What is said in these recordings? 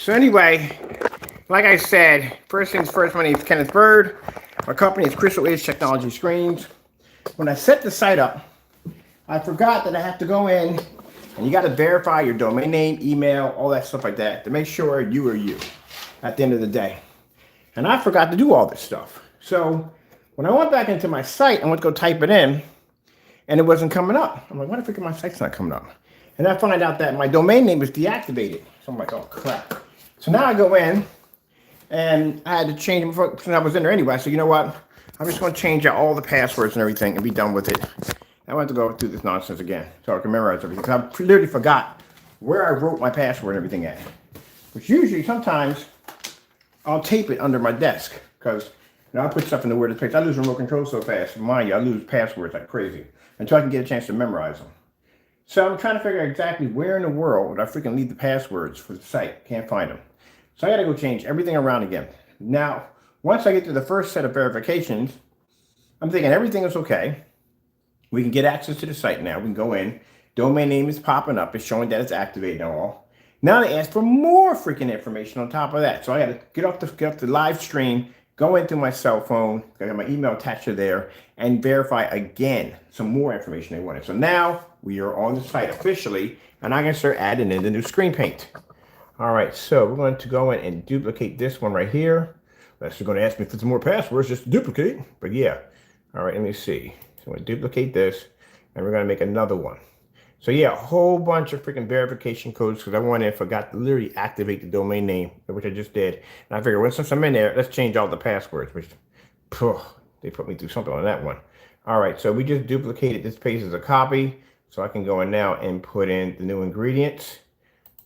So anyway, like I said, first things first, my name is Kenneth Bird. My company is Crystal Edge Technology Screens. When I set the site up, I forgot that I have to go in and you got to verify your domain name, email, all that stuff like that to make sure you are you at the end of the day. And I forgot to do all this stuff. So when I went back into my site, I went to go type it in and it wasn't coming up. I'm like, why the freak my site's not coming up? And I find out that my domain name is deactivated. So I'm like, oh crap. So now I go in and I had to change them since I was in there anyway. So you know what? I'm just going to change out all the passwords and everything and be done with it. I want to go through this nonsense again so I can memorize everything. Because I literally forgot where I wrote my password and everything at. Which usually, sometimes, I'll tape it under my desk. Because I put stuff in the weirdest place. I lose remote control so fast. Mind you, I lose passwords like crazy. Until I can get a chance to memorize them. So I'm trying to figure out exactly where in the world would I freaking leave the passwords for the site. Can't find them. So I got to go change everything around again. Now, once I get to the first set of verifications, I'm thinking everything is okay. We can get access to the site now. We can go in. Domain name is popping up. It's showing that it's activated and all. Now they ask for more freaking information on top of that. So I got to get off the live stream, go into my cell phone, I got my email attached to there, and verify again some more information they wanted. So now we are on the site officially, and I can start adding in the new screen paint. All right, so we're going to go in and duplicate this one right here. That's going to ask me for some more passwords, just duplicate, but yeah. All right, let me see. So I'm going to duplicate this, and we're going to make another one. So yeah, a whole bunch of freaking verification codes because I went in and forgot to literally activate the domain name, which I just did. And I figured, well, since I'm in there, let's change all the passwords, which, they put me through something on that one. All right, so we just duplicated this page as a copy. So I can go in now and put in the new ingredients.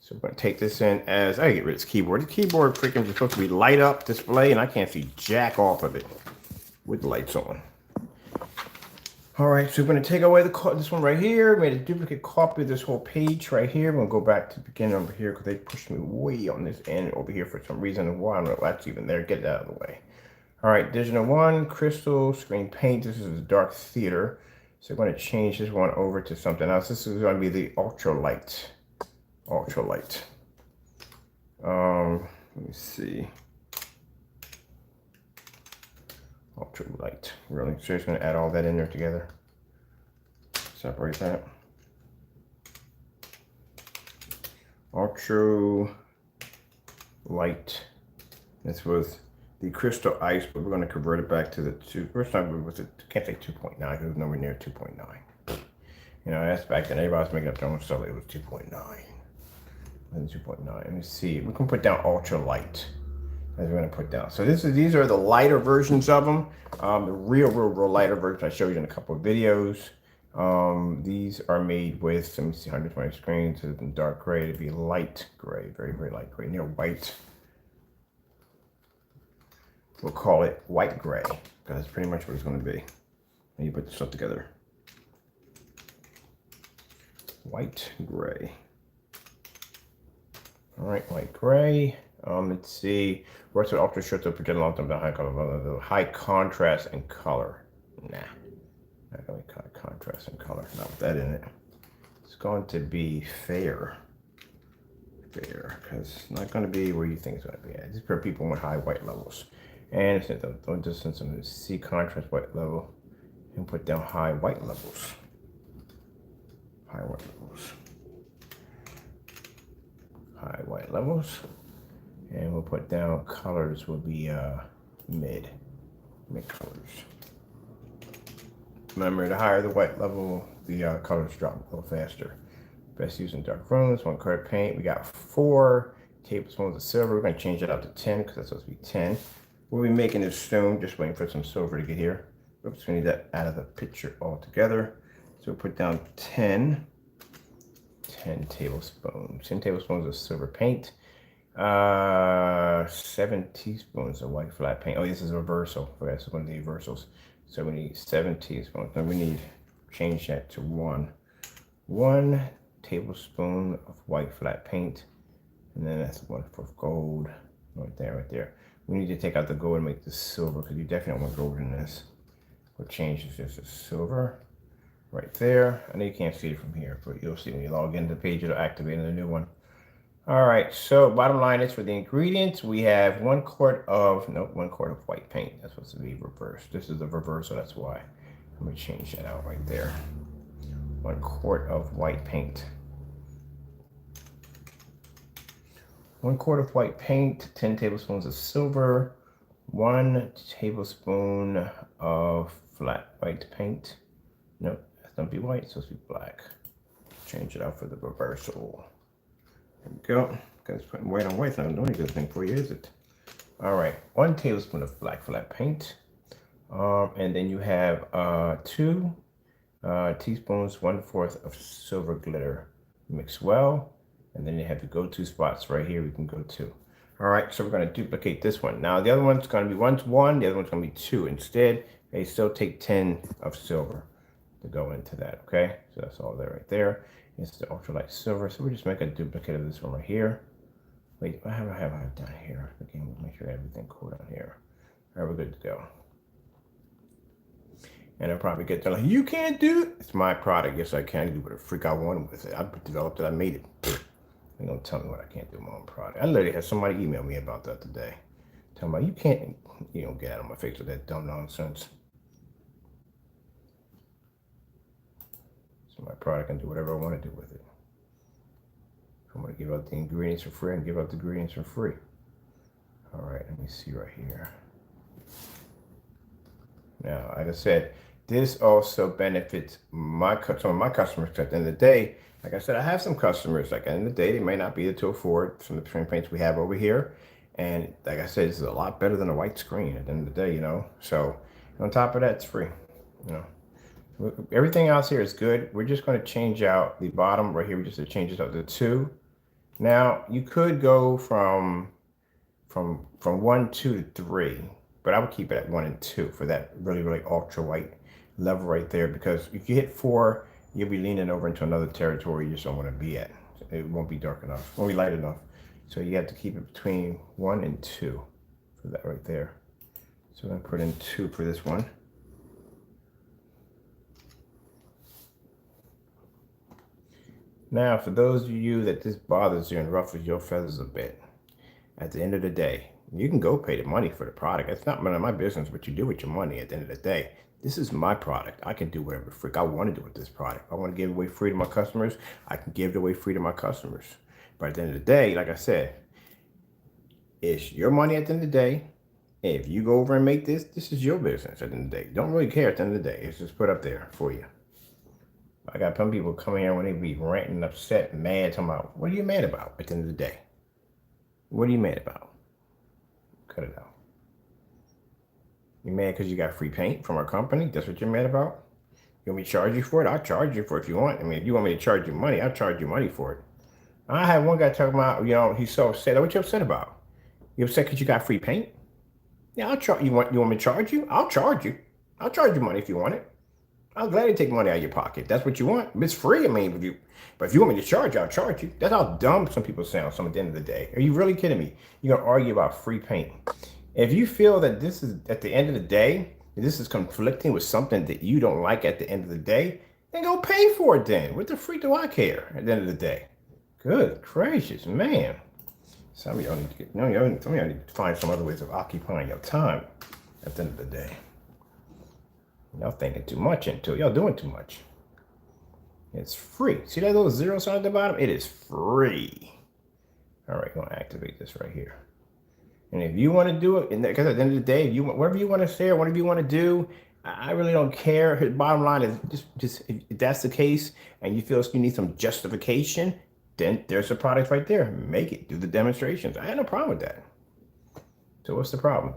So we're going to take this in as, I get rid of this keyboard. The keyboard freaking is supposed to be light up display, and I can't see jack off of it with the lights on. All right, so we're going to take away this one right here. Made a duplicate copy of this whole page right here. I'm going to go back to the beginning over here because they pushed me way on this end over here for some reason. Why? I don't know that's even there. Get it out of the way. All right, Digital1crystal screen paint. This is a dark theater. So I'm going to change this one over to something else. This is going to be the ultralight. Ultralight. Let me see. Ultralight. Really? So just going to add all that in there together. Separate that. Ultralight. This was the crystal ice, but we're going to convert it back to the first time was it, can't say 2.9 because it was nowhere near 2.9. You know, that's back then. Everybody was making up their own stuff. It was 2.9. 2.9. Let me see. We can put down ultralight. As we're going to put down. So these are the lighter versions of them. The real lighter versions I showed you in a couple of videos. These are made with, let me see, 120 screens. It's in dark gray. It'd be light gray, very, very light gray, near white. We'll call it white gray because that's pretty much what it's going to be. And you put this stuff together. White gray. All right, white gray. Let's see. What's an ultra short to pretend long term high color, high contrast and color. Nah, not really contrast and color. Not with that in it. It's going to be fair. Fair, because it's not going to be where you think it's going to be at. This is for people with high white levels. And it's don't just send some see contrast white level and put down high white levels. High white levels. High white levels. And we'll put down colors will be mid colors. Remember, the higher the white level, the colors drop a little faster. Best using dark rooms, 1 color paint. We got 4 tablespoons of silver. We're going to change it out to 10 because that's supposed to be 10. We'll be making this stone, just waiting for some silver to get here. Oops, we need that out of the picture altogether. So we'll put down 10 tablespoons. 10 tablespoons of silver paint. 7 teaspoons of white flat paint. Oh, this is a reversal. Okay, so one of the reversals. So we need 7 teaspoons. Then we need change that to 1 tablespoon of white flat paint. And then that's 1 for gold. Right there. We need to take out the gold and make this silver because you definitely don't want gold in this. We'll change this just to silver. Right there. I know you can't see it from here, but you'll see when you log into the page, it'll activate in the new one. All right, so bottom line is for the ingredients, we have 1 quart of, nope, 1 quart of white paint. That's supposed to be reversed. This is the reverse, so that's why. Let me change that out right there. 1 quart of white paint. 1 quart of white paint, 10 tablespoons of silver, 1 tablespoon of flat white paint. Nope, that's not be white, it's supposed to be black. Change it out for the reversal. There we go. Because putting white on white's not doing a good thing for you, is it? All right, 1 tablespoon of black flat paint. And then you have 2 teaspoons, 1/4 of silver glitter. Mix well. And then you have your go-to spots right here we can go to. All right, so we're going to duplicate this one. Now, the other one's going to be 1, the other one's going to be 2. Instead, they still take 10 of silver to go into that, okay? So that's all there right there. It's the ultralight silver. So we just make a duplicate of this one right here. Wait, what have I down here? Okay, we'll make sure everything cool down here. All right, we're good to go. And I'll probably get there like, you can't do it. It's my product. Yes, I can do whatever the freak I want with it. I developed it. I made it. They don't tell me what I can't do with my own product. I literally had somebody email me about that today. Tell me, you can't, you don't get out of my face with that dumb nonsense. So my product can do whatever I want to do with it. If I want to give out the ingredients for free, I can give out the ingredients for free. All right, let me see right here. Now, like I said, this also benefits some of my customers. At the end of the day, like I said, I have some customers, like at the end of the day, they may not be able to afford some of the paints we have over here. And like I said, this is a lot better than a white screen at the end of the day, you know. So on top of that, it's free, you know. Everything else here is good. We're just going to change out the bottom right here. We just change it up to 2. Now, you could go from 1, 2 to 3, but I would keep it at 1 and 2 for that really, really ultra white level right there. Because if you hit 4, you'll be leaning over into another territory you just don't want to be at. It won't be dark enough, won't be light enough. So you have to keep it between 1 and 2 for that right there. So I'm going to put in 2 for this one. Now, for those of you that this bothers you and ruffles your feathers a bit, at the end of the day, you can go pay the money for the product. It's not none of my business what you do with your money at the end of the day. This is my product. I can do whatever the freak I want to do with this product. If I want to give it away free to my customers, I can give it away free to my customers. But at the end of the day, like I said, it's your money at the end of the day. If you go over and make this, this is your business at the end of the day. Don't really care at the end of the day. It's just put up there for you. I got some people coming here when they be ranting, upset, mad, talking about, what are you mad about at the end of the day? What are you mad about? Cut it out. You mad because you got free paint from our company? That's what you're mad about? You want me to charge you for it? I'll charge you for it if you want. I mean, if you want me to charge you money, I'll charge you money for it. I had one guy talking about, you know, he's so upset. What you upset about? You upset because you got free paint? Yeah, I'll charge you. You want me to charge you? I'll charge you. I'll charge you money if you want it. I'll gladly take money out of your pocket. That's what you want. It's free. I mean, but if you want me to charge you, I'll charge you. That's how dumb some people sound. Some at the end of the day. Are you really kidding me? You're gonna argue about free paint? If you feel that this is at the end of the day, this is conflicting with something that you don't like at the end of the day, then go pay for it. Then what the freak do I care at the end of the day? Good gracious, man. Some of y'all need to get, some of y'all need to find some other ways of occupying your time at the end of the day. Y'all thinking too much into it. Y'all doing too much. It's free. See that little 0 sign at the bottom? It is free. All right, going to activate this right here. And if you want to do it, because at the end of the day, if you whatever you want to say or whatever you want to do, I really don't care. The bottom line is just if that's the case and you feel you need some justification, then there's a product right there. Make it. Do the demonstrations. I had no problem with that. So what's the problem?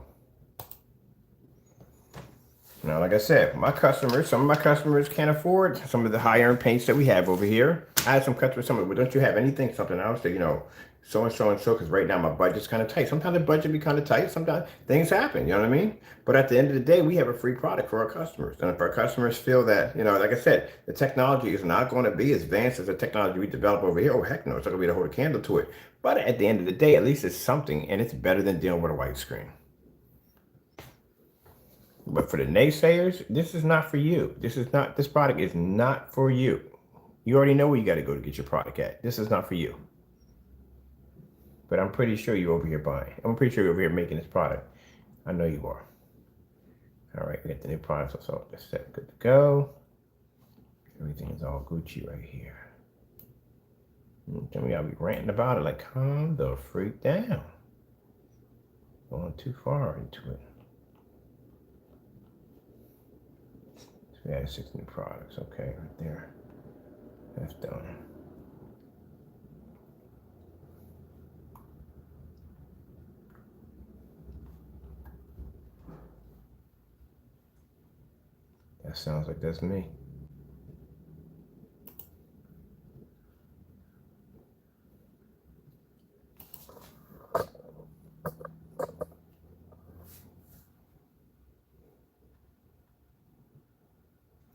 Now, like I said, some of my customers can't afford some of the higher-end paints that we have over here. I had some customers, well, don't you have anything, something else that, you know, so-and-so, because right now my budget's kind of tight. Sometimes the budget be kind of tight. Sometimes things happen, you know what I mean? But at the end of the day, we have a free product for our customers. And if our customers feel that, you know, like I said, the technology is not going to be as advanced as the technology we develop over here. Oh, heck no, it's not going to be to hold a candle to it. But at the end of the day, at least it's something, and it's better than dealing with a white screen. But for the naysayers, this is not for you. This product is not for you. You already know where you got to go to get your product at. This is not for you. but I'm pretty sure you're over here buying. I'm pretty sure you're over here making this product. I know you are. All right, we got the new product. So it's set, good to go. Everything is all Gucci right here. Tell me I'll be ranting about it. Like, calm the freak down. Going too far into it. So we had 6 new products. Okay, right there. That's done. That sounds like that's me.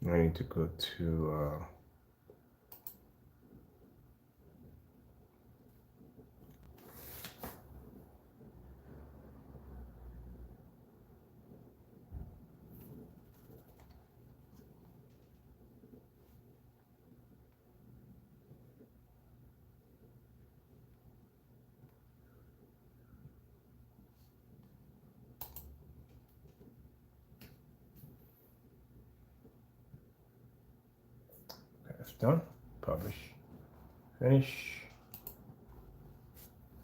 I need to go to that's done. Publish. Finish.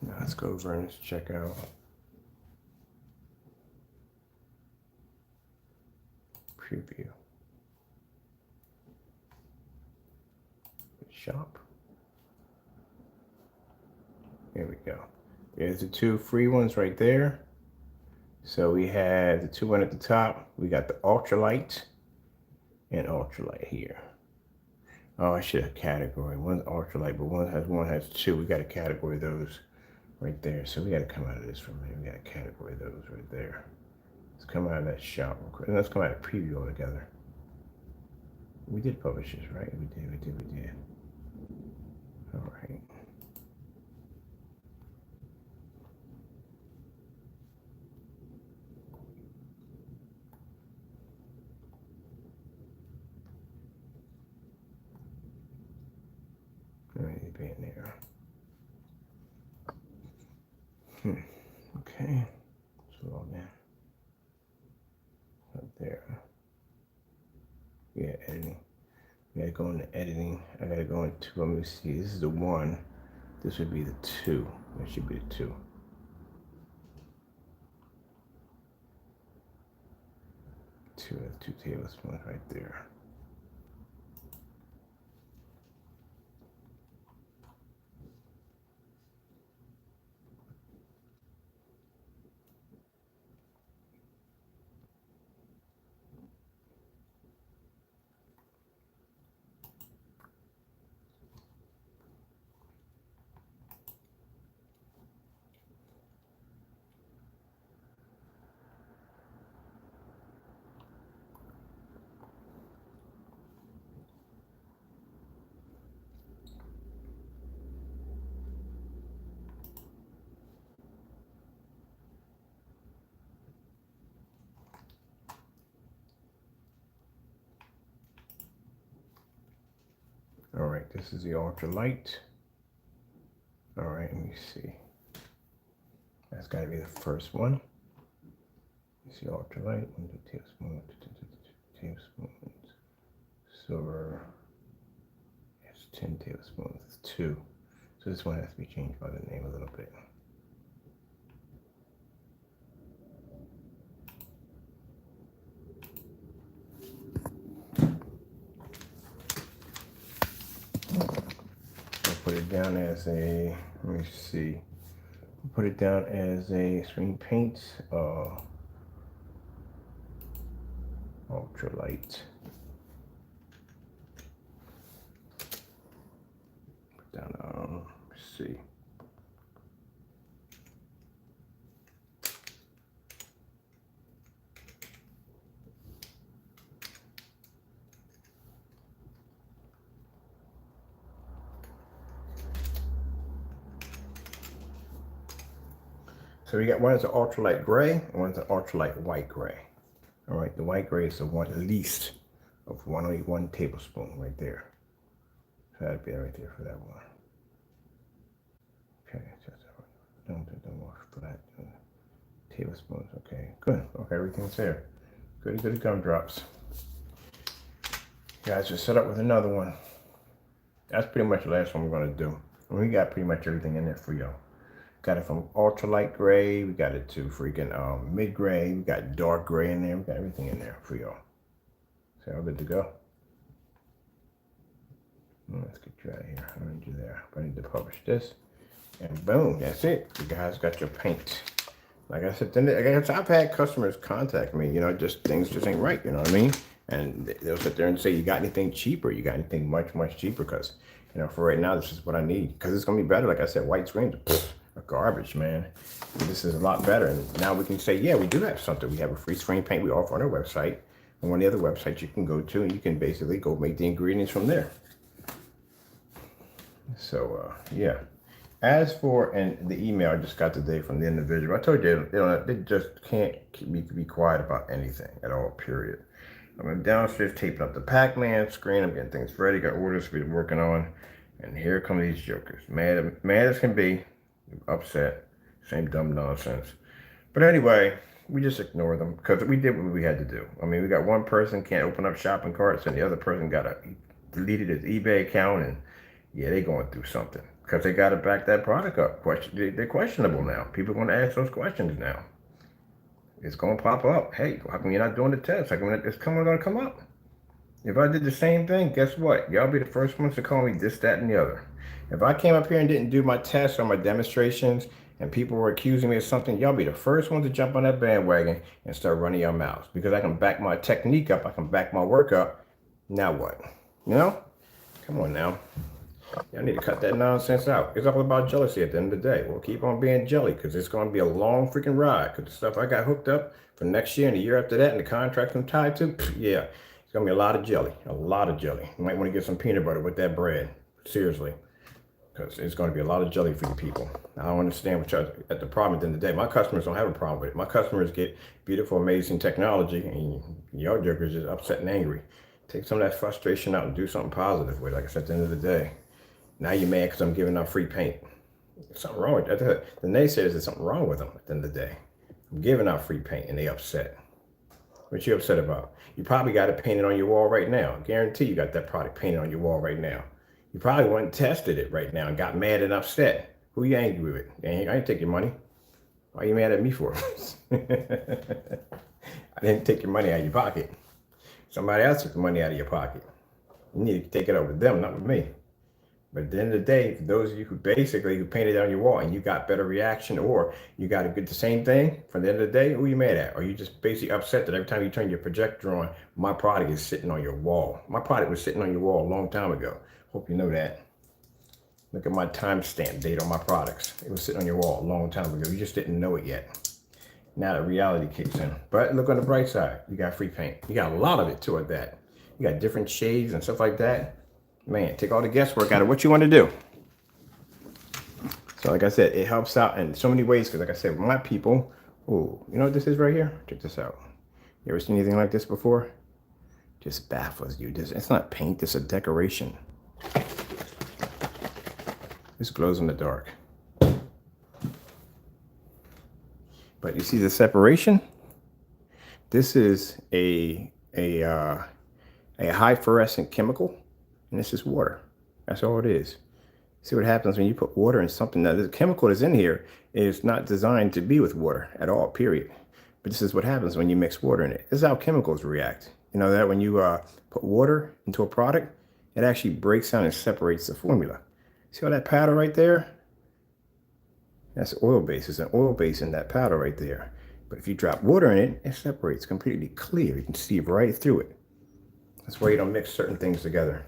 Now let's go over and let's check out preview. Shop. There we go. There's the 2 free ones right there. So we have the 2 one at the top. We got the ultralight and ultralight here. Oh, I should have category. One's ultralight, but one has 2. We got to category those right there. So we got to come out of this from here. We got to category those right there. Let's come out of that shop real quick. And let's come out of preview altogether. We did publish this, right? We did. All right. All right, be in there. Okay. So all that. Up there. Yeah, editing. We gotta go into editing. I gotta go into, let me see, this is the 1. This would be the 2. That should be the 2. 2 tablespoons right there. All right, this is the ultralight. All right, let me see. That's got to be the first one. You see ultralight, 1 tablespoon, 2 tablespoons. Silver, it's 10 tablespoons, it's 2. So this one has to be changed by the name a little bit. I'll put it down as a, let me see. Put it down as a screen paint, ultralight. Put down, let's see. So we got, one is an ultralight gray, and one's an ultralight white gray. All right, the white gray is the one least of 1 tablespoon right there. So that'd be right there for that one. Okay, so Don't do the more flat. Tablespoons. Okay, good. Okay, everything's there. Good gumdrops. Guys, just set up with another one. That's pretty much the last one we're gonna do. And we got pretty much everything in there for y'all. Got it from ultralight gray. We got it to freaking mid gray. We got dark gray in there. We got everything in there for y'all. So all good to go. Let's get you out of here. I need you there. I need to publish this. And boom, that's it. You guys got your paint. Like I said, I've had customers contact me, you know, just things just ain't right, you know what I mean? And they'll sit there and say, you got anything cheaper? You got anything much cheaper? Because, you know, for right now, this is what I need. Because it's going to be better. Like I said, white screens are garbage, man. This is a lot better. And now we can say, yeah, we do have something. We have a free screen paint we offer on our website. And one of the other websites you can go to, and you can basically go make the ingredients from there. So, yeah. As for the email I just got today from the individual, I told you, they just can't be quiet about anything at all, period. I'm downstairs taping up the Pac-Man screen. I'm getting things ready, got orders we've been working on. And here come these jokers. Mad as can be, upset, same dumb nonsense. But anyway, we just ignore them because we did what we had to do. I mean, we got one person can't open up shopping carts and the other person deleted his eBay account, and yeah, they going through something. Because they got to back that product up. They're questionable now. People are going to ask those questions now. It's going to pop up. Hey, how come you're not doing the test? How come it's going to come up? If I did the same thing, guess what? Y'all be the first ones to call me this, that, and the other. If I came up here and didn't do my tests or my demonstrations and people were accusing me of something, y'all be the first ones to jump on that bandwagon and start running your mouths. Because I can back my technique up. I can back my work up. Now what? You know? Come on now. Y'all need to cut that nonsense out. It's all about jealousy at the end of the day. We'll keep on being jelly because it's going to be a long freaking ride. Because the stuff I got hooked up for next year and the year after that and the contract I'm tied to, yeah, it's going to be a lot of jelly. A lot of jelly. You might want to get some peanut butter with that bread. Seriously. Because it's going to be a lot of jelly for you people. I don't understand what y'all, at the problem at the end of the day. My customers don't have a problem with it. My customers get beautiful, amazing technology and y'all jokers just upset and angry. Take some of that frustration out and do something positive with it. Like I said, at the end of the day. Now you're mad because I'm giving out free paint. There's something wrong with that. The naysayers, there's something wrong with them at the end of the day. I'm giving out free paint and they upset. What you upset about? You probably got it painted on your wall right now. I guarantee you got that product painted on your wall right now. You probably went and tested it right now and got mad and upset. Who you angry with? I ain't take your money. Why are you mad at me for? I didn't take your money out of your pocket. Somebody else took the money out of your pocket. You need to take it up with them, not with me. But at the end of the day, for those of you who painted it on your wall and you got better reaction or you got to get the same thing, for the end of the day, who are you mad at? Or you just basically upset that every time you turn your projector on, my product is sitting on your wall. My product was sitting on your wall a long time ago. Hope you know that. Look at my timestamp date on my products. It was sitting on your wall a long time ago. You just didn't know it yet. Now the reality kicks in. But look on the bright side. You got free paint. You got a lot of it too at that. You got different shades and stuff like that. Man, take all the guesswork out of what you want to do. So like I said, it helps out in so many ways because like I said, my people, oh, you know what this is right here? Check this out. You ever seen anything like this before? Just baffles you. It's not paint, it's a decoration. This glows in the dark. But you see the separation? This is a high fluorescent chemical. And this is water. That's all it is. See what happens when you put water in something. Now, the chemical that's in here is not designed to be with water at all, period. But this is what happens when you mix water in it. This is how chemicals react. You know that when you put water into a product, it actually breaks down and separates the formula. See all that powder right there? That's oil base. There's an oil base in that powder right there. But if you drop water in it, it separates completely clear. You can see right through it. That's why you don't mix certain things together.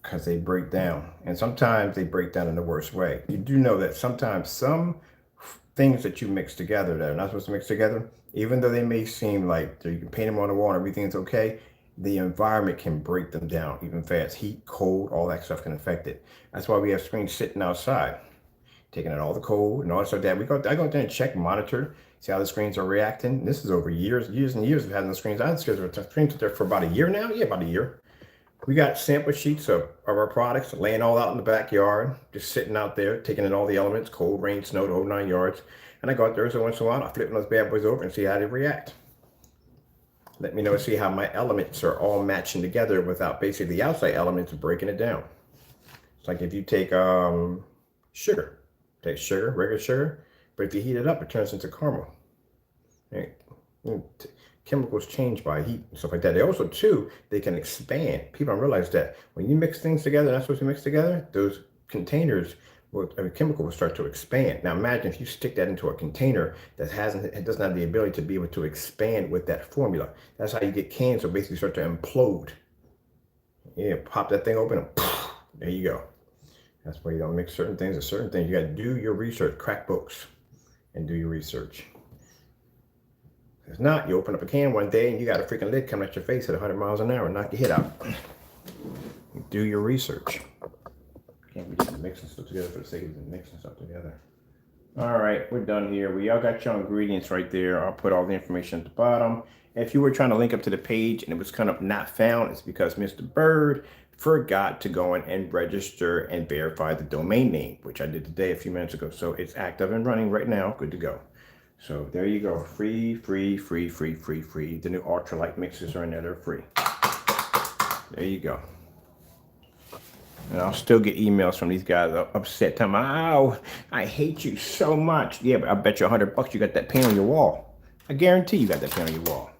Because they break down. And sometimes they break down in the worst way. You do know that sometimes some things that you mix together that are not supposed to mix together, even though they may seem like you can paint them on the wall and everything's okay, the environment can break them down even fast. Heat, cold, all that stuff can affect it. That's why we have screens sitting outside, taking out all the cold and all that stuff. I go out there and check, monitor, see how the screens are reacting. This is over years and years of having the screens. I had the screens there for about a year now. Yeah, about a year. We got sample sheets of our products laying all out in the backyard, just sitting out there, taking in all the elements, cold, rain, snow, the whole 9 yards. And I go out there every once in a while, I flip those bad boys over and see how they react. Let me know, see how my elements are all matching together without basically the outside elements breaking it down. It's like if you take sugar, regular sugar, but if you heat it up, it turns into caramel. Right? Chemicals change by heat and stuff like that. They also, too, they can expand. People don't realize that when you mix things together, not supposed to mix together, those containers, chemical will start to expand. Now imagine if you stick that into a container that doesn't have the ability to be able to expand with that formula. That's how you get cans that basically start to implode. Yeah, pop that thing open and poof, there you go. That's why you don't mix certain things with certain things. You got to do your research, crack books, and do your research. If not, you open up a can one day and you got a freaking lid coming at your face at 100 miles an hour and knock your head out. Do your research. Can't be just mixing stuff together for the sake of mixing stuff together. All right, we're done here. We all got your ingredients right there. I'll put all the information at the bottom. If you were trying to link up to the page and it was kind of not found, it's because Mr. Bird forgot to go in and register and verify the domain name, which I did today a few minutes ago. So it's active and running right now. Good to go. So there you go. Free. The new ultralight mixes are in there. They're free. There you go. And I'll still get emails from these guys upset. Telling me, oh, I hate you so much. Yeah, but I bet you $100 you got that paint on your wall. I guarantee you got that paint on your wall.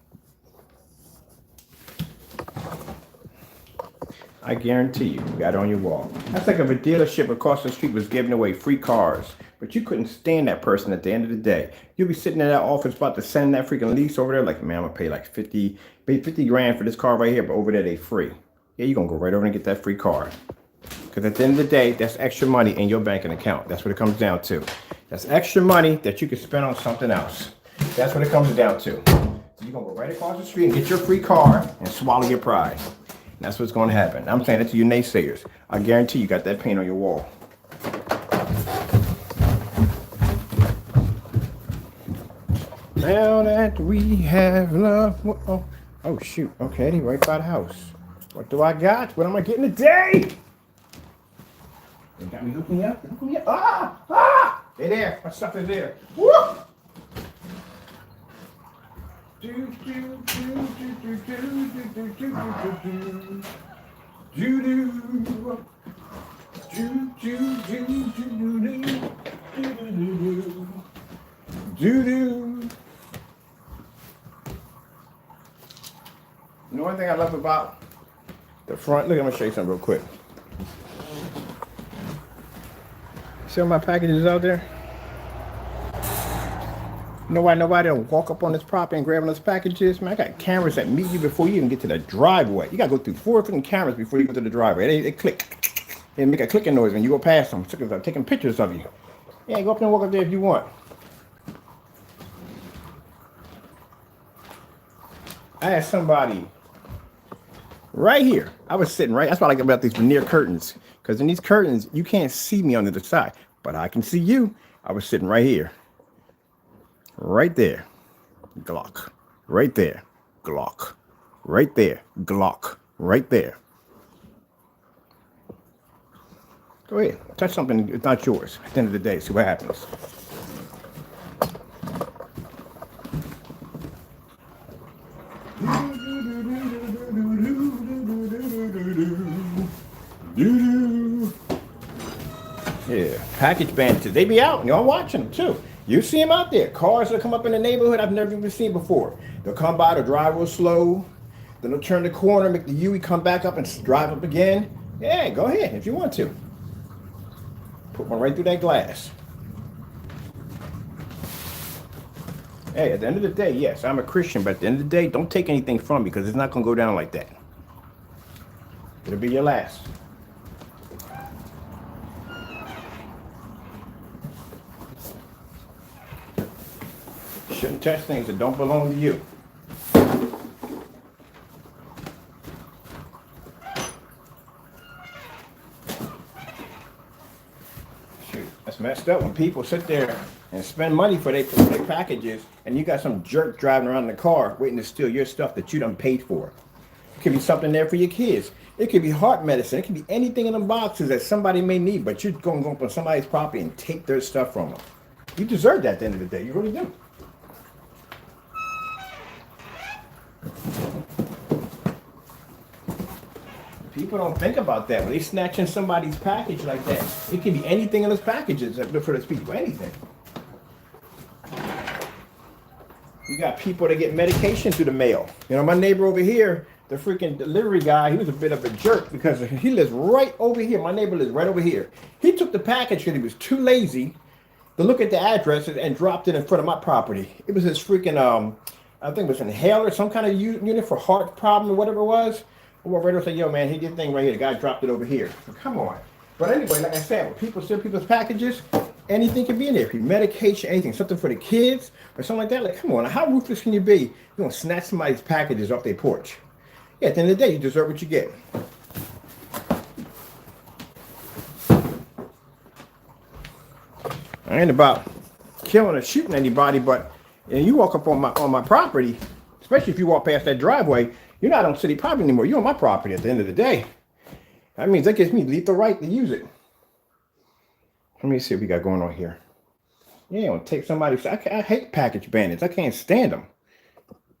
I guarantee you got it on your wall. That's like if a dealership across the street was giving away free cars, but you couldn't stand that person at the end of the day. You'll be sitting in that office about to send that freaking lease over there like, man, I'm going to pay like 50 grand for this car right here, but over there they free. Yeah, you're going to go right over and get that free car. Because at the end of the day, that's extra money in your banking account. That's what it comes down to. That's extra money that you can spend on something else. That's what it comes down to. So you're going to go right across the street and get your free car and swallow your pride. That's what's going to happen. I'm saying that to you naysayers. I guarantee you got that paint on your wall. Now that we have love. Oh shoot. Okay, they right by the house. What do I got? What am I getting today? They got me hooking up. Hooking me up. Ah! They're there. My stuff is there. Woo! You know one thing I love about the front? Look, I'm gonna show you something real quick. See all my packages out there? You know why nobody will walk up on this property and grab on those packages? Man, I got cameras that meet you before you even get to the driveway. You gotta go through 4 different cameras before you go to the driveway. They click. They make a clicking noise when you go past them. I'm taking pictures of you. Yeah, go up there and walk up there if you want. I had somebody right here. I was sitting right. That's what I like about these veneer curtains. Because in these curtains, you can't see me on the other side, but I can see you. I was sitting right here. Right there, Glock. Right there, Glock. Right there, Glock. Right there. Go ahead, touch something. It's not yours. At the end of the day, see what happens. Yeah, package bandits. They be out. Y'all watching them too. You see them out there. Cars that come up in the neighborhood I've never even seen before. They'll come by, they'll drive real slow. Then they'll turn the corner, make the U-E come back up and drive up again. Yeah, go ahead if you want to. Put one right through that glass. Hey, at the end of the day, yes, I'm a Christian, but at the end of the day, don't take anything from me because it's not going to go down like that. It'll be your last. Shouldn't touch things that don't belong to you. Shoot, that's messed up when people sit there and spend money for their packages and you got some jerk driving around in the car waiting to steal your stuff that you done paid for. It could be something there for your kids. It could be heart medicine. It could be anything in them boxes that somebody may need, but you're going to go up on somebody's property and take their stuff from them. You deserve that at the end of the day. You really do. People don't think about that. When they snatch in somebody's package like that, it can be anything in those packages for those people. Anything. You got people that get medication through the mail. You know, my neighbor over here, the freaking delivery guy, he was a bit of a jerk because he lives right over here. My neighbor lives right over here. He took the package because he was too lazy to look at the addresses and dropped it in front of my property. It was this freaking, I think it was an inhaler, some kind of unit for heart problem or whatever it was. Well, radio said, yo, man, he did thing right here. The guy dropped it over here. So, come on. But anyway, like I said, when people steal people's packages, anything can be in there. If you medication, anything, something for the kids or something like that. Like, come on. How ruthless can you be? You're going to snatch somebody's packages off their porch. Yeah, at the end of the day, you deserve what you get. I ain't about killing or shooting anybody, but you walk up on my property, especially if you walk past that driveway, you're not on city property anymore. You're on my property at the end of the day. That means that gives me lethal right to use it. Let me see what we got going on here. Yeah, I'll take somebody. I hate package bandits. I can't stand them.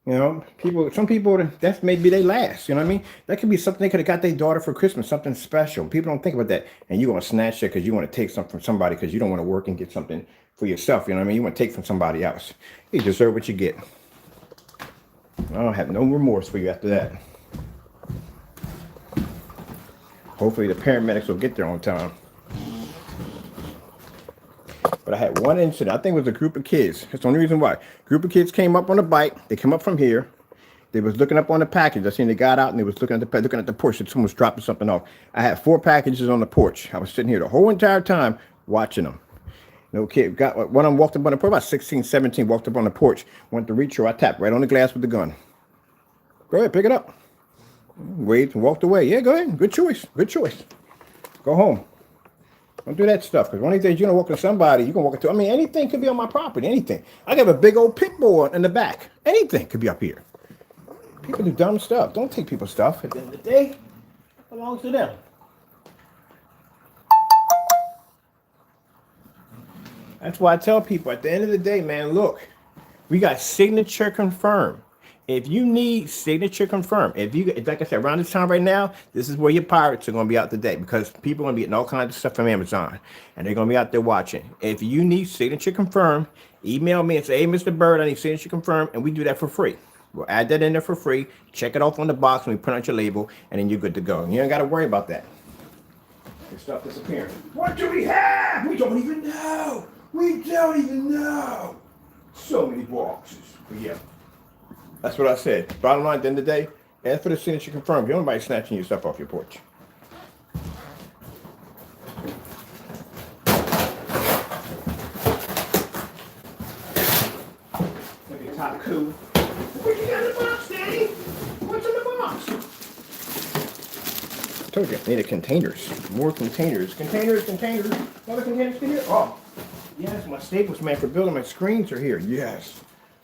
You know, some people, that's maybe they last. You know what I mean? That could be something they could have got their daughter for Christmas, something special. People don't think about that. And you're going to snatch it because you want to take something from somebody because you don't want to work and get something for yourself. You know what I mean? You want to take from somebody else. You deserve what you get. I don't have no remorse for you after that. Hopefully the paramedics will get there on time. But I had one incident. I think it was a group of kids. That's the only reason why. Group of kids came up on a bike. They came up from here. They was looking up on the package. I seen they got out and they was looking at the porch. Someone was dropping something off. I had 4 packages on the porch. I was sitting here the whole entire time watching them. No kid one of them walked up on the porch, about 16, 17, walked up on the porch, went to reach her. I tapped right on the glass with the gun. Go ahead, pick it up. Waved and walked away. Yeah, go ahead. Good choice. Good choice. Go home. Don't do that stuff, because one of these days you're going to walk into somebody, you're going to walk into, I mean, anything could be on my property, anything. I got a big old pit bull in the back. Anything could be up here. People do dumb stuff. Don't take people's stuff. At the end of the day, it belongs to them. That's why I tell people, at the end of the day, man, look, we got signature confirmed. If you need signature confirmed, like I said, around this time right now, this is where your pirates are going to be out today, because people are going to be getting all kinds of stuff from Amazon, and they're going to be out there watching. If you need signature confirmed, email me and say, hey, Mr. Bird, I need signature confirmed, and we do that for free. We'll add that in there for free, check it off on the box, and we put out your label, and then you're good to go. You ain't got to worry about that. Your stuff disappearing. What do we have? We don't even know. We don't even know. So many boxes. But yeah. That's what I said. Bottom line, at the end of the day, as for the signature confirmed, you don't nobody snatching your stuff off your porch. Look at top cool. What you got in the box, Daddy? What's in the box? I told you, I needed containers. More containers. Containers. Other containers in here? Oh, yes, my staples, man, for building my screens are here. Yes.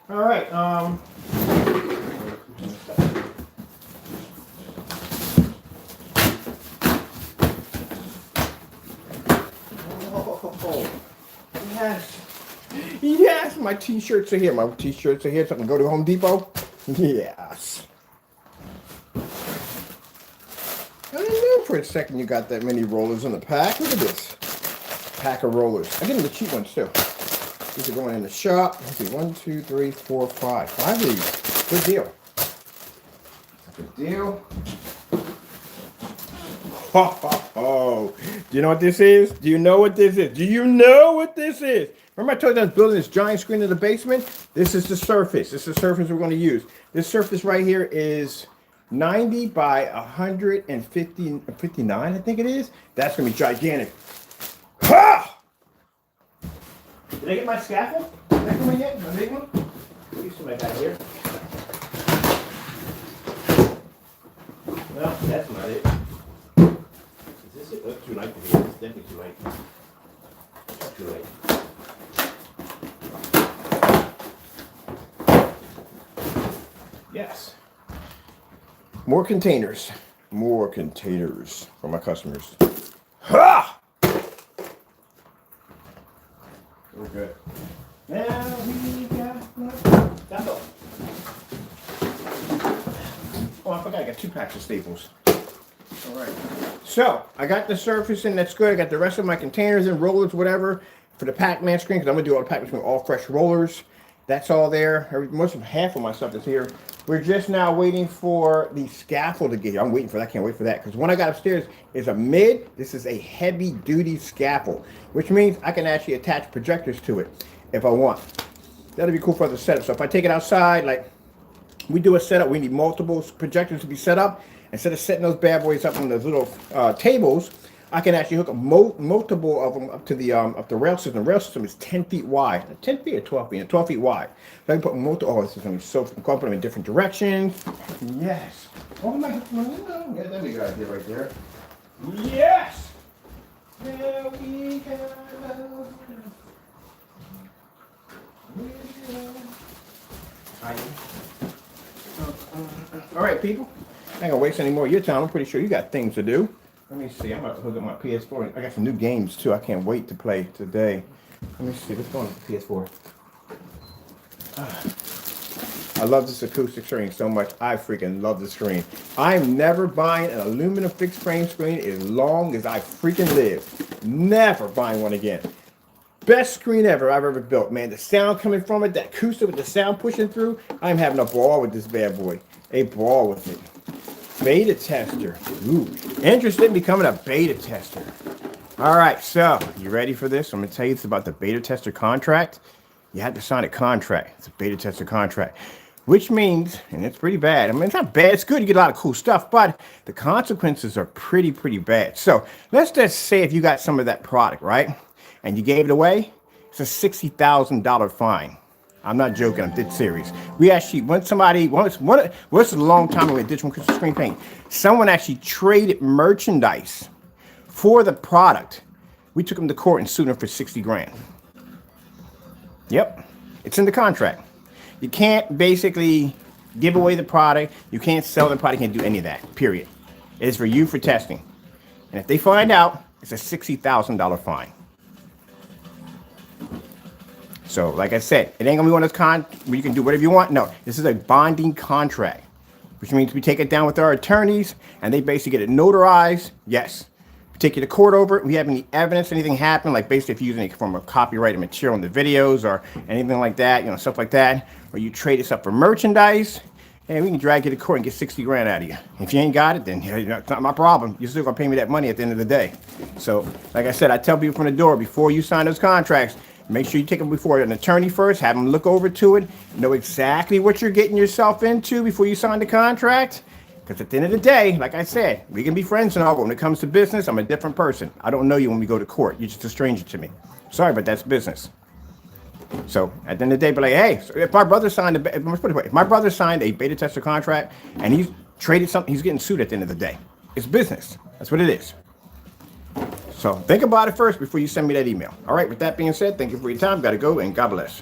All right, oh, yes, my t-shirts are here. My t-shirts are here, so I can go to Home Depot. Yes. I didn't know for a second you got that many rollers in the pack. Look at this. Pack of rollers. I get them the cheap ones, too. These are going in the shop. Let's see, 1, 2, 3, 4, 5. 5 of these. Good deal. Good deal. Oh. Do you know what this is? Do you know what this is? Do you know what this is? Remember I told you I was building this giant screen in the basement? This is the surface. This is the surface we're going to use. This surface right here is 90 by 159, I think it is. That's going to be gigantic. Ha! Did I get my scaffold? Did that come in yet? My big one? Let me see what I got here. No, that's not it. Is this it? That's too light for me. It's definitely too light. Too light. Yes. More containers. More containers for my customers. Ha! We're good. Now we got that's all. Oh, I forgot I got 2 packs of staples. All right. So I got the surface in, that's good. I got the rest of my containers and rollers, whatever, for the Pac-Man screen, because I'm gonna do all the Pac-Man screen, all fresh rollers. That's all there. Most of half of my stuff is here. We're just now waiting for the scaffold to get here. I'm waiting for that. I can't wait for that, because when I got upstairs is a mid. This is a heavy duty scaffold, which means I can actually attach projectors to it if I want. That'll be cool for the setup. So if I take it outside, like we do a setup, we need multiple projectors to be set up. Instead of setting those bad boys up on those little tables, I can actually hook up multiple of them up to the rail system. The rail system is 10 feet wide. 10 feet or 12 feet? 12 feet wide. So I can put multiple, oh, this is going to be so, I'm going to put them in different directions. Yes. Oh my, yeah, that'd be a good idea right there. Yes. There we go. All right, people. I ain't gonna waste any more of your time. I'm pretty sure you got things to do. Let me see. I'm about to hook up my PS4. I got some new games too. I can't wait to play today. Let me see. What's going on with the PS4? I love this acoustic screen so much. I freaking love the screen. I'm never buying an aluminum fixed frame screen as long as I freaking live. Never buying one again. Best screen ever I've ever built, man. The sound coming from it, that acoustic with the sound pushing through. I'm having a ball with this bad boy. A ball with it. Beta tester. Ooh, interested in becoming a beta tester. All right, so you ready for this? I'm going to tell you it's about the beta tester contract. You have to sign a contract. It's a beta tester contract, which means, and it's pretty bad. I mean, it's not bad. It's good. You get a lot of cool stuff, but the consequences are pretty bad. So let's just say if you got some of that product, right, and you gave it away, it's a $60,000 fine. I'm not joking. I'm dead serious. We actually, when somebody, this is a long time ago with Digital1crystal screen paint, someone actually traded merchandise for the product. We took them to court and sued them for 60 grand. Yep. It's in the contract. You can't basically give away the product. You can't sell the product. You can't do any of that, period. It is for you for testing. And if they find out, it's a $60,000 fine. So, like I said, it ain't gonna be one of those where you can do whatever you want. No, this is a bonding contract, which means we take it down with our attorneys, and they basically get it notarized. Yes, we take you to court over it. We have any evidence, anything happened, like basically if you use any form of copyrighted material in the videos or anything like that, you know, stuff like that, or you trade this up for merchandise, and we can drag you to court and get 60 grand out of you. If you ain't got it, then it's not my problem. You're still gonna pay me that money at the end of the day. So, like I said, I tell people from the door before you sign those contracts. Make sure you take them before an attorney first, have them look over to it, know exactly what you're getting yourself into before you sign the contract. Because at the end of the day, like I said, we can be friends and all, but when it comes to business, I'm a different person. I don't know you when we go to court. You're just a stranger to me. Sorry, but that's business. So at the end of the day, be like, hey, so if my brother signed if my brother signed a beta tester contract and he's traded something, he's getting sued at the end of the day. It's business. That's what it is. So think about it first before you send me that email. All right, with that being said, thank you for your time. Got to go, and God bless.